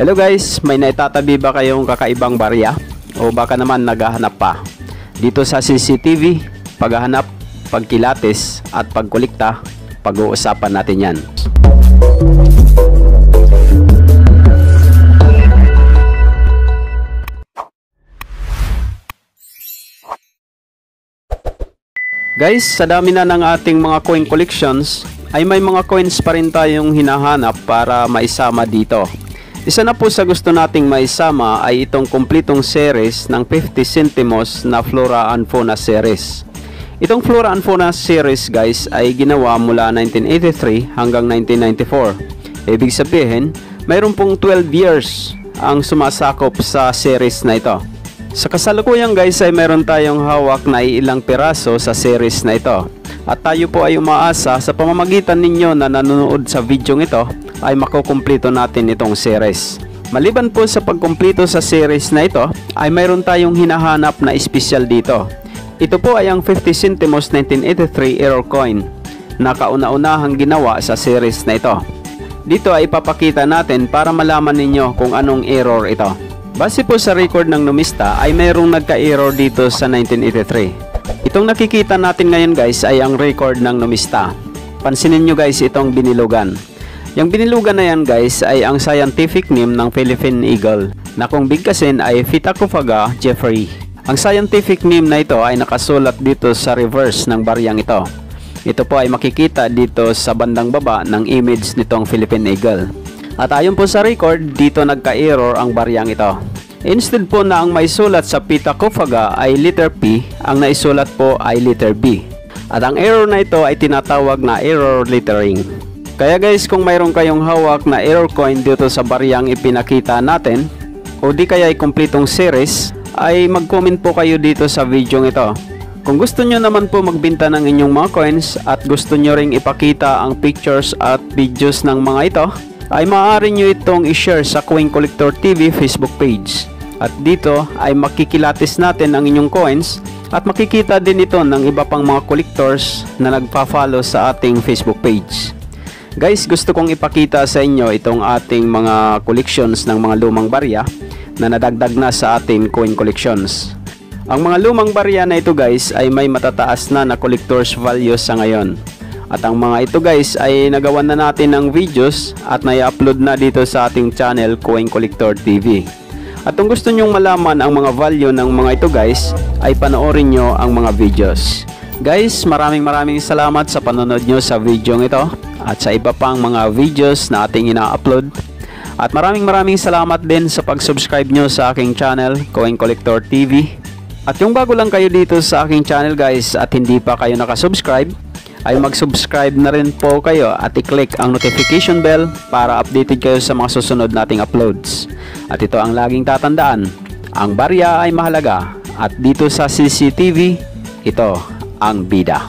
Hello guys, may naitatabi ba kayong kakaibang barya? O baka naman naghahanap pa? Dito sa CCTV, paghahanap, pagkilatis at pagkulikta, pag-uusapan natin yan. Guys, sa dami na ng ating mga coin collections, ay may mga coins pa rin tayong hinahanap para maisama dito. Isa na po sa gusto nating maisama ay itong kumpletong series ng 50 centimos na Flora and Fauna series. Itong Flora and Fauna series guys ay ginawa mula 1983 hanggang 1994. Ibig sabihin, mayroon pong 12 years ang sumasakop sa series na ito. Sa kasalukuyan guys ay meron tayong hawak na ilang piraso sa series na ito. At tayo po ay umaasa sa pamamagitan ninyo na nanonood sa video ito ay makukumpleto natin itong series. Maliban po sa pagkumpleto sa series na ito ay mayroon tayong hinahanap na espesyal dito. Ito po ay ang 50 centimos 1983 error coin na kauna-unahang ginawa sa series na ito. Dito ay ipapakita natin para malaman ninyo kung anong error ito. Base po sa record ng numista ay mayroong nagka-error dito sa 1983. Itong nakikita natin ngayon guys ay ang record ng numista. Pansinin nyo guys itong binilugan. Yung binilugan na yan guys ay ang scientific name ng Philippine Eagle na kung bigkasin ay Phytacophaga jeffreyi. Ang scientific name na ito ay nakasulat dito sa reverse ng baryang ito. Ito po ay makikita dito sa bandang baba ng image nitong Philippine Eagle. At ayon po sa record, dito nagka-error ang baryang ito. Instead po na ang may sulat sa Phytacophaga ay letter P, ang naisulat po ay letter B. At ang error na ito ay tinatawag na error lettering. Kaya guys, kung mayroon kayong hawak na error coin dito sa baryang ipinakita natin, o di kaya ay kumpletong series, ay mag-comment po kayo dito sa video ito. Kung gusto nyo naman po magbenta ng inyong mga coins at gusto nyo ring ipakita ang pictures at videos ng mga ito, ay maaari nyo itong i-share sa Coin Collector TV Facebook page. At dito ay makikilatis natin ang inyong coins at makikita din ito ng iba pang mga collectors na nagpa-follow sa ating Facebook page. Guys, gusto kong ipakita sa inyo itong ating mga collections ng mga lumang barya na nadagdag na sa ating coin collections. Ang mga lumang barya na ito guys ay may matataas na collector's value sa ngayon. At ang mga ito guys ay nagawan na natin ng videos at nai-upload na dito sa ating channel Coin Collector TV. At kung gusto nyong malaman ang mga value ng mga ito guys ay panoorin nyo ang mga videos. Guys, maraming salamat sa panonood nyo sa video ito at sa iba pang mga videos na ating ina-upload. At maraming salamat din sa pag-subscribe nyo sa aking channel Coin Collector TV. At yung bago lang kayo dito sa aking channel guys at hindi pa kayo nakasubscribe, ay mag-subscribe na rin po kayo at i-click ang notification bell para updated kayo sa mga susunod nating uploads. At ito ang laging tatandaan, ang barya ay mahalaga at dito sa CCTV, ito ang bida.